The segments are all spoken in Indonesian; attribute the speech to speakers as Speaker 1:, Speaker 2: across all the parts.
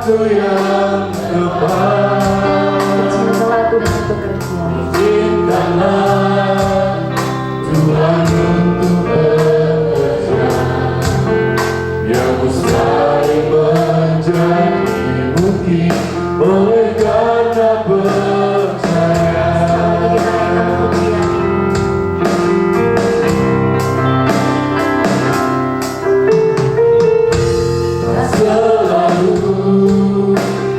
Speaker 1: yang tepat.
Speaker 2: Izinkanlah Tuhan bekerja.
Speaker 1: Izinkanlah Tuhan untuk bekerja yang mustahil menjadi mungkin oleh karena percaya. Tak selalu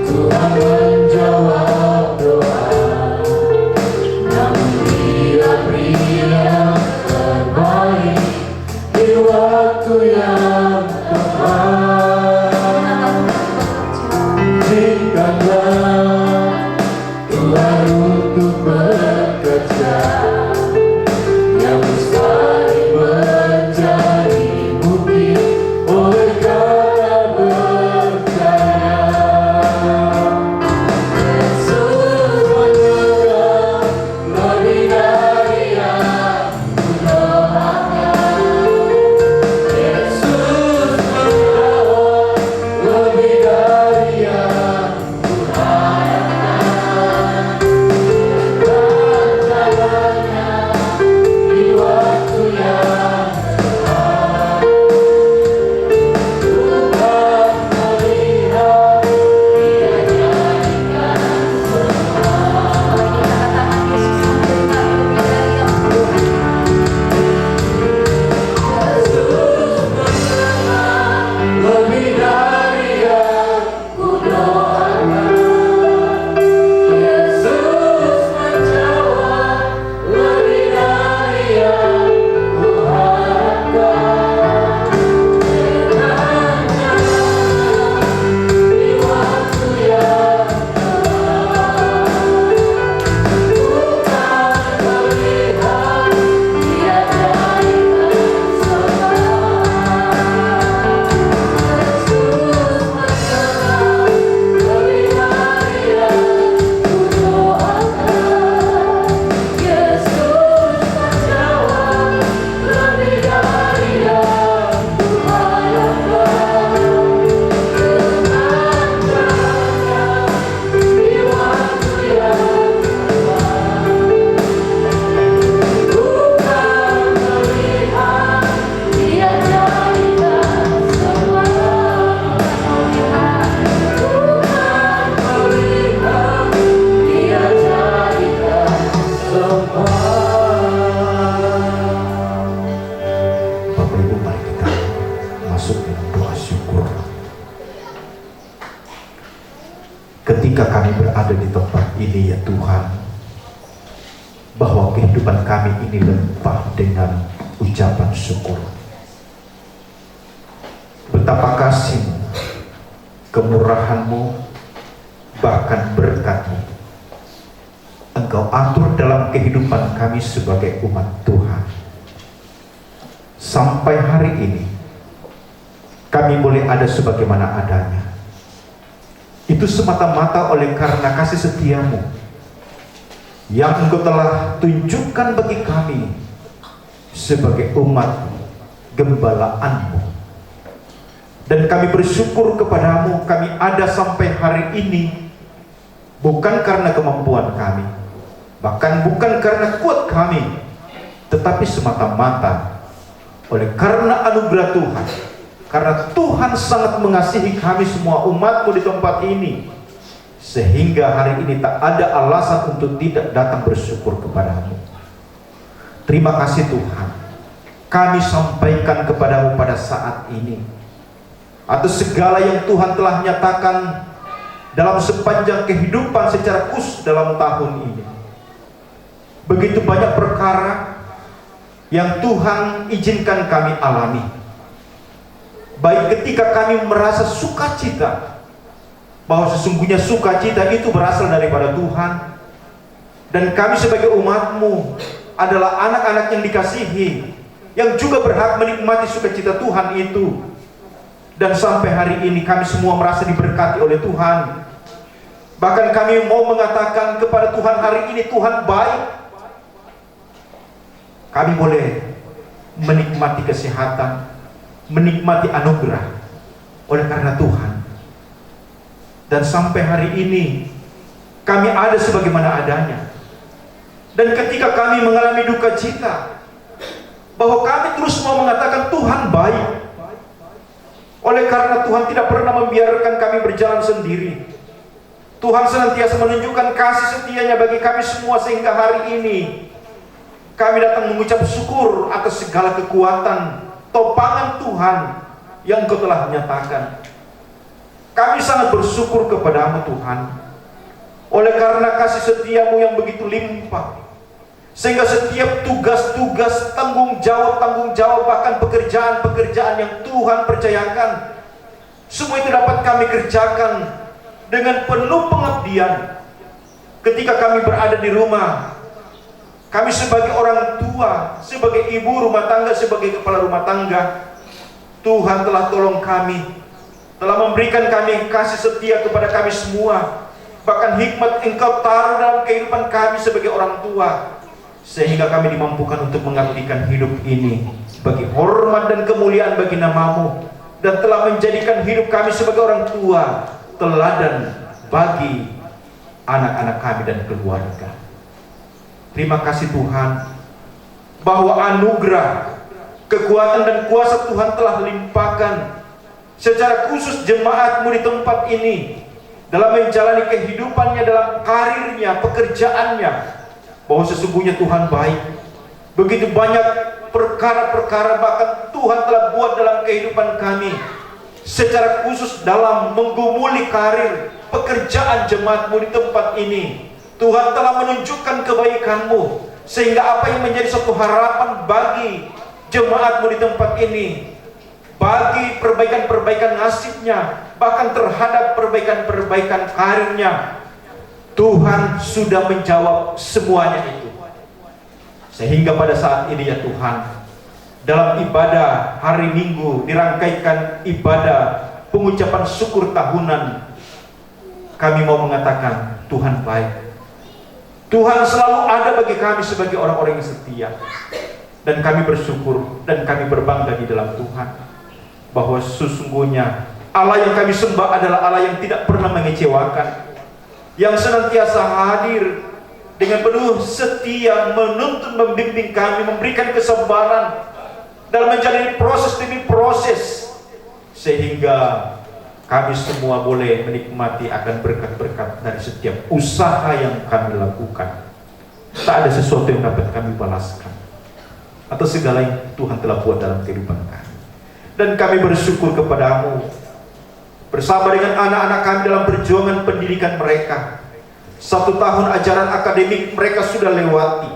Speaker 1: Tuhan menjawab doa, namun Dia beri yang terbaik di waktu yang tepat. Izinkanlah Tuhan untuk bekerja yang mustahil menjadi mungkin oleh karena percaya. Yesus menjawab lebih dari yang kudoakan. Yesus menjawab lebih dari yang kuharapkan. Dan jalannya di waktu yang tepat. Tuhan melihat, Dia jadikan lebih dari yang kudoakan. Yesus menjawab lebih dari yang kuharapkan. Dengan jalannya di waktu yang tepat. Tuhan melihat, Dia jadikan semua. Yesus menjawab lebih dari yang kudoakan. Yesus menjawab lebih dari yang kuharapkan. Dengan jalannya di waktu yang tepat. Tuhan melihat, Dia jadikan semua. Tuhan melihat, Dia jadikan semua.
Speaker 3: Bapak Ibu, mari kita masuk dalam doa syukur. Ketika kami berada di tempat ini ya Tuhan, bahwa kehidupan kami ini limpah dengan ucapan syukur. Betapa kasih-Mu, kemurahan-Mu, bahkan berkat-Mu Engkau atur dalam kehidupan kami sebagai umat Tuhan. Sampai hari ini kami boleh ada sebagaimana adanya. Itu semata-mata oleh karena kasih setia-Mu yang Engkau telah tunjukkan bagi kami sebagai umat gembalaan-Mu. Dan kami bersyukur kepada-Mu, kami ada sampai hari ini bukan karena kemampuan kami, bahkan bukan karena kuat kami, tetapi semata-mata oleh karena anugerah Tuhan. Karena Tuhan sangat mengasihi kami semua umat-Mu di tempat ini, sehingga hari ini tak ada alasan untuk tidak datang bersyukur kepada-Mu. Terima kasih Tuhan, kami sampaikan kepada-Mu pada saat ini atas segala yang Tuhan telah nyatakan dalam sepanjang kehidupan secara khusus dalam tahun ini. Begitu banyak perkara yang Tuhan izinkan kami alami, baik ketika kami merasa sukacita, bahwa sesungguhnya sukacita itu berasal daripada Tuhan, dan kami sebagai umat-Mu adalah anak-anak yang dikasihi, yang juga berhak menikmati sukacita Tuhan itu. Dan sampai hari ini kami semua merasa diberkati oleh Tuhan. Bahkan kami mau mengatakan kepada Tuhan hari ini, Tuhan baik. Kami boleh menikmati kesehatan, menikmati anugerah oleh karena Tuhan. Dan sampai hari ini kami ada sebagaimana adanya. Dan ketika kami mengalami duka cita, bahwa kami terus mau mengatakan Tuhan baik. Oleh karena Tuhan tidak pernah membiarkan kami berjalan sendiri. Tuhan senantiasa menunjukkan kasih setianya bagi kami semua, sehingga hari ini kami datang mengucap syukur atas segala kekuatan, topangan Tuhan yang Engkau telah nyatakan. Kami sangat bersyukur kepadamu Tuhan, oleh karena kasih setiamu yang begitu limpah, sehingga setiap tugas-tugas, tanggung jawab, bahkan pekerjaan-pekerjaan yang Tuhan percayakan, semua itu dapat kami kerjakan dengan penuh pengabdian. Ketika kami berada di rumah, kami sebagai orang tua, sebagai ibu rumah tangga, sebagai kepala rumah tangga, Tuhan telah tolong kami, telah memberikan kami kasih setia kepada kami semua. Bahkan hikmat Engkau taruh dalam kehidupan kami sebagai orang tua, sehingga kami dimampukan untuk mengabdikan hidup ini bagi hormat dan kemuliaan bagi nama-Mu, dan telah menjadikan hidup kami sebagai orang tua teladan bagi anak-anak kami dan keluarga. Terima kasih Tuhan, bahwa anugerah, kekuatan dan kuasa Tuhan telah limpahkan secara khusus jemaat-Mu di tempat ini, dalam menjalani kehidupannya, dalam karirnya, pekerjaannya, bahwa sesungguhnya Tuhan baik. Begitu banyak perkara-perkara bahkan Tuhan telah buat dalam kehidupan kami, secara khusus dalam menggumuli karir, pekerjaan jemaat-Mu di tempat ini. Tuhan telah menunjukkan kebaikan-Mu, sehingga apa yang menjadi suatu harapan bagi jemaat-Mu di tempat ini, bagi perbaikan-perbaikan nasibnya, bahkan terhadap perbaikan-perbaikan karirnya, Tuhan sudah menjawab semuanya itu. Sehingga pada saat ini ya Tuhan, dalam ibadah hari Minggu, dirangkaikan ibadah pengucapan syukur tahunan, kami mau mengatakan Tuhan baik. Tuhan selalu ada bagi kami sebagai orang-orang yang setia. Dan kami bersyukur dan kami berbangga di dalam Tuhan, bahwa sesungguhnya Allah yang kami sembah adalah Allah yang tidak pernah mengecewakan, yang senantiasa hadir dengan penuh setia, menuntun, membimbing kami, memberikan kesabaran dalam menjalani proses demi proses, sehingga kami semua boleh menikmati akan berkat-berkat dari setiap usaha yang kami lakukan. Tak ada sesuatu yang dapat kami balaskan atas segala yang Tuhan telah buat dalam kehidupan kami. Dan kami bersyukur kepadamu bersama dengan anak-anak kami dalam perjuangan pendidikan mereka. 1 tahun ajaran akademik mereka sudah lewati,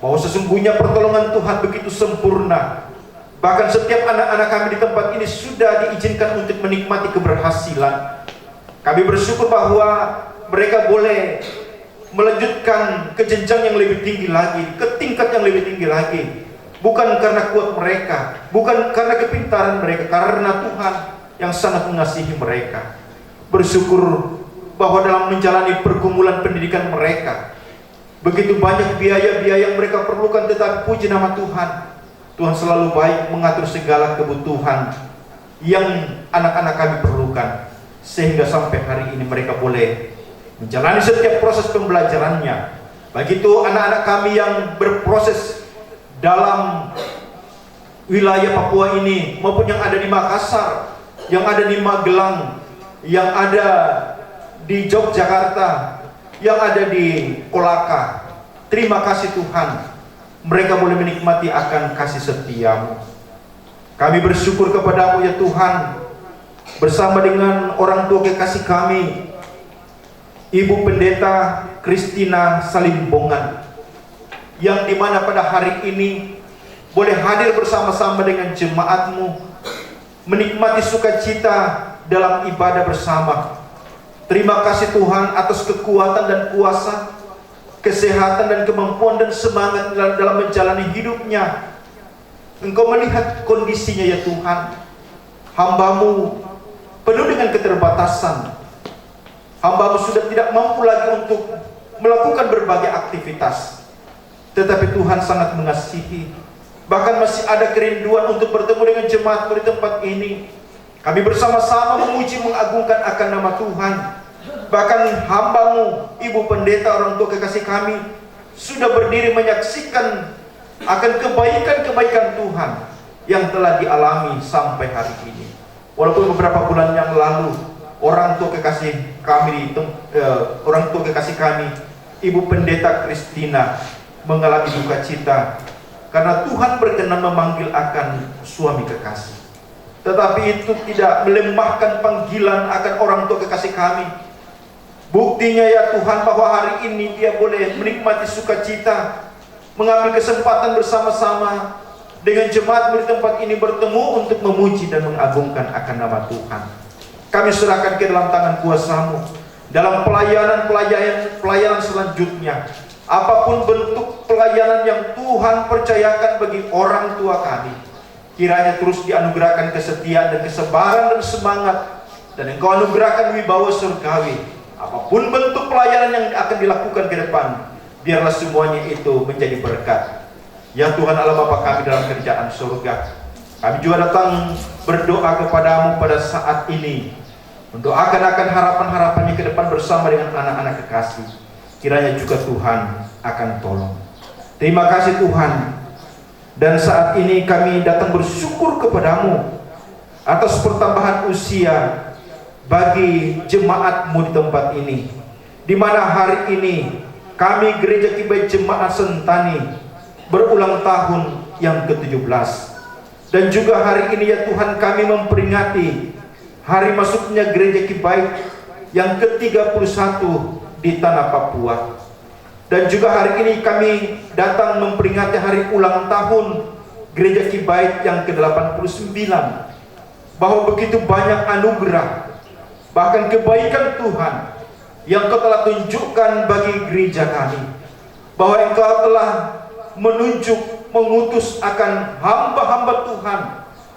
Speaker 3: bahwa sesungguhnya pertolongan Tuhan begitu sempurna. Bahkan setiap anak-anak kami di tempat ini sudah diizinkan untuk menikmati keberhasilan. Kami bersyukur bahwa mereka boleh melanjutkan ke jenjang yang lebih tinggi lagi, ke tingkat yang lebih tinggi lagi. Bukan karena kuat mereka, bukan karena kepintaran mereka, karena Tuhan yang sangat mengasihi mereka. Bersyukur bahwa dalam menjalani pergumulan pendidikan mereka, begitu banyak biaya-biaya yang mereka perlukan, tetapi puji nama Tuhan, Tuhan selalu baik mengatur segala kebutuhan yang anak-anak kami perlukan, sehingga sampai hari ini mereka boleh menjalani setiap proses pembelajarannya. Begitu anak-anak kami yang berproses dalam wilayah Papua ini, maupun yang ada di Makassar, yang ada di Magelang, yang ada di Yogyakarta, yang ada di Kolaka. Terima kasih Tuhan, mereka boleh menikmati akan kasih setia-Mu. Kami bersyukur kepadamu ya Tuhan, bersama dengan orang tua kekasih kami, Ibu Pendeta Christina Salimbongan, yang dimana pada hari ini boleh hadir bersama-sama dengan jemaat-Mu, menikmati sukacita dalam ibadah bersama. Terima kasih Tuhan atas kekuatan dan kuasa, kesehatan dan kemampuan dan semangat dalam menjalani hidupnya. Engkau melihat kondisinya ya Tuhan, hamba-Mu penuh dengan keterbatasan. Hamba-Mu sudah tidak mampu lagi untuk melakukan berbagai aktivitas, tetapi Tuhan sangat mengasihi. Bahkan masih ada kerinduan untuk bertemu dengan jemaat di tempat ini. Kami bersama-sama memuji mengagungkan akan nama Tuhan. Bahkan hamba-Mu, Ibu Pendeta, orang tua kekasih kami, sudah berdiri menyaksikan akan kebaikan-kebaikan Tuhan yang telah dialami sampai hari ini. Walaupun beberapa bulan yang lalu orang tua kekasih kami, Ibu Pendeta Kristina, mengalami duka cita karena Tuhan berkenan memanggil akan suami kekasih. Tetapi itu tidak melemahkan panggilan akan orang tua kekasih kami. Buktinya ya Tuhan, bahwa hari ini dia boleh menikmati sukacita, mengambil kesempatan bersama-sama dengan jemaat di tempat ini bertemu untuk memuji dan mengagungkan akan nama Tuhan. Kami serahkan ke dalam tangan kuasa-Mu dalam pelayanan selanjutnya. Apapun bentuk pelayanan yang Tuhan percayakan bagi orang tua kami, kiranya terus dianugerahkan kesetiaan dan kesabaran dan semangat, dan Engkau anugerahkan wibawa surgawi. Apapun bentuk pelayanan yang akan dilakukan ke depan, biarlah semuanya itu menjadi berkat. Ya Tuhan Allah Bapa kami dalam kerajaan surga, kami juga datang berdoa kepadamu pada saat ini, mendoakan akan harapan-harapannya ke depan bersama dengan anak-anak kekasih. Kiranya juga Tuhan akan tolong. Terima kasih Tuhan. Dan saat ini kami datang bersyukur kepadamu atas pertambahan usia bagi jemaat-Mu di tempat ini, di mana hari ini kami Gereja Kibait Jemaat Sentani berulang tahun yang ke-17. Dan juga hari ini ya Tuhan, kami memperingati hari masuknya Gereja Kibait yang ke-31 di tanah Papua. Dan juga hari ini kami datang memperingati hari ulang tahun Gereja Kibait yang ke-89, bahwa begitu banyak anugerah, bahkan kebaikan Tuhan yang Kau telah tunjukkan bagi gereja kami, bahwa Engkau telah mengutus akan hamba-hamba Tuhan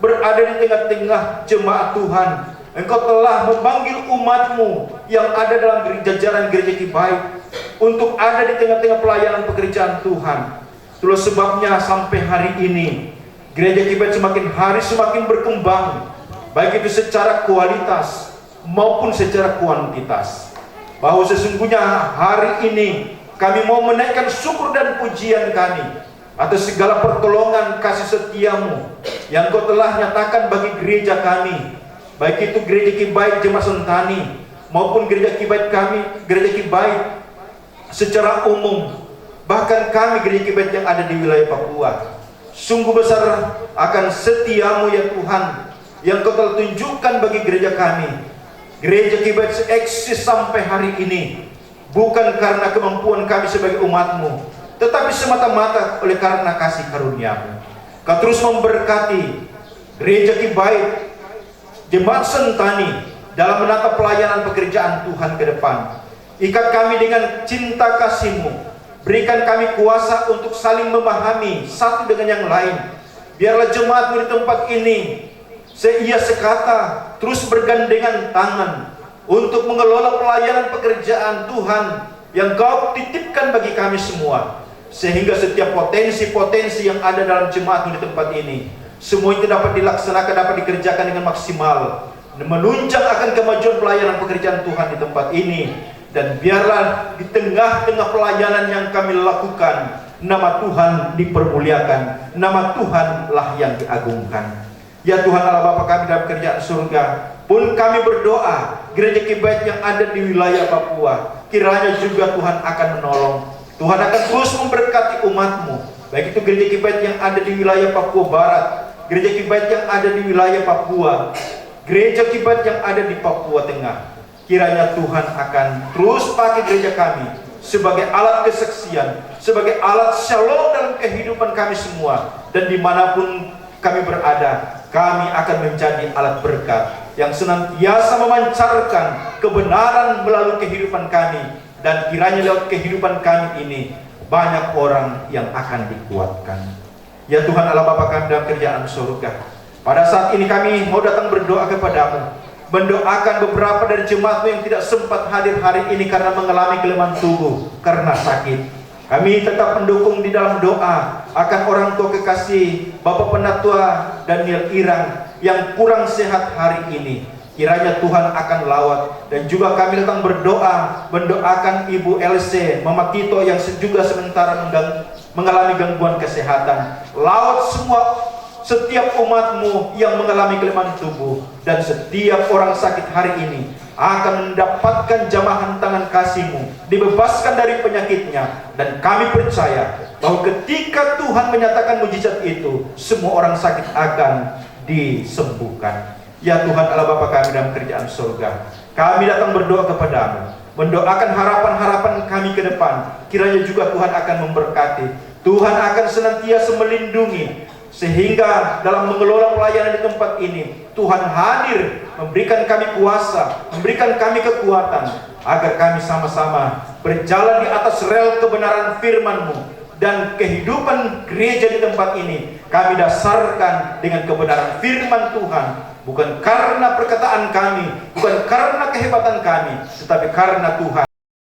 Speaker 3: berada di tengah-tengah jemaat Tuhan. Engkau telah memanggil umat-Mu yang ada dalam jajaran Gereja Kibait untuk ada di tengah-tengah pelayanan pekerjaan Tuhan. Itulah sebabnya sampai hari ini Gereja Kibait semakin hari semakin berkembang, baik itu secara kualitas maupun secara kuantitas. Bahwa sesungguhnya hari ini kami mau menaikkan syukur dan pujian kami atas segala pertolongan kasih setia-Mu yang Kau telah nyatakan bagi gereja kami, baik itu Gereja Kibait Jemaat Sentani maupun Gereja Kibait kami, Gereja Kibait secara umum, bahkan kami Gereja Kibait yang ada di wilayah Papua. Sungguh besar akan setia-Mu ya Tuhan yang Kau telah tunjukkan bagi gereja kami. Gereja Kibait eksis sampai hari ini bukan karena kemampuan kami sebagai umat-Mu, tetapi semata-mata oleh karena kasih karunia-Mu. Kau terus memberkati Gereja Kibait Jemaat Sentani dalam menata pelayanan pekerjaan Tuhan ke depan. Ikat kami dengan cinta kasih-Mu, berikan kami kuasa untuk saling memahami satu dengan yang lain. Biarlah jemaat-Mu di tempat ini seia sekata terus bergandengan tangan untuk mengelola pelayanan pekerjaan Tuhan yang Kau titipkan bagi kami semua, sehingga setiap potensi-potensi yang ada dalam jemaat-Mu di tempat ini, semua itu dapat dilaksanakan, dapat dikerjakan dengan maksimal, menunjang akan kemajuan pelayanan pekerjaan Tuhan di tempat ini. Dan biarlah di tengah-tengah pelayanan yang kami lakukan, nama Tuhan dipermuliakan, nama Tuhanlah yang diagungkan. Ya Tuhan Allah Bapa kami dalam kerajaan surga, pun kami berdoa Gereja Kibait yang ada di wilayah Papua, kiranya juga Tuhan akan menolong. Tuhan akan terus memberkati umat-Mu, baik itu Gereja Kibait yang ada di wilayah Papua Barat, Gereja Kibait yang ada di wilayah Papua, Gereja Kibait yang ada di Papua Tengah. Kiranya Tuhan akan terus pakai gereja kami sebagai alat kesaksian, sebagai alat shalom dalam kehidupan kami semua. Dan dimanapun kami berada, kami akan menjadi alat berkat yang senantiasa memancarkan kebenaran melalui kehidupan kami. Dan kiranya lewat kehidupan kami ini banyak orang yang akan dikuatkan. Ya Tuhan Allah Bapa kami dalam kerajaan surga, pada saat ini kami mau datang berdoa kepadamu, mendoakan beberapa dari jemaat-Mu yang tidak sempat hadir hari ini karena mengalami kelemahan tubuh, karena sakit. Kami tetap mendukung di dalam doa akan orang tua kekasih Bapak Penatua Daniel Irang yang kurang sehat hari ini. Kiranya Tuhan akan lawat. Dan juga kami datang berdoa, mendoakan Ibu LC Mama Tito yang juga sementara mengalami gangguan kesehatan. Lawat setiap umatmu yang mengalami kelemahan tubuh, dan setiap orang sakit hari ini akan mendapatkan jamahan tangan kasih-Mu, dibebaskan dari penyakitnya. Dan kami percaya bahwa ketika Tuhan menyatakan mujizat itu, semua orang sakit akan disembuhkan. Ya Tuhan Allah Bapa kami dalam kerjaan surga, kami datang berdoa kepadamu, mendoakan harapan-harapan kami ke depan. Kiranya juga Tuhan akan memberkati, Tuhan akan senantiasa melindungi, sehingga dalam mengelola pelayanan di tempat ini, Tuhan hadir memberikan kami kuasa, memberikan kami kekuatan, agar kami sama-sama berjalan di atas rel kebenaran firman-Mu. Dan kehidupan gereja di tempat ini kami dasarkan dengan kebenaran firman Tuhan, bukan karena perkataan kami, bukan karena kehebatan kami, tetapi karena Tuhan.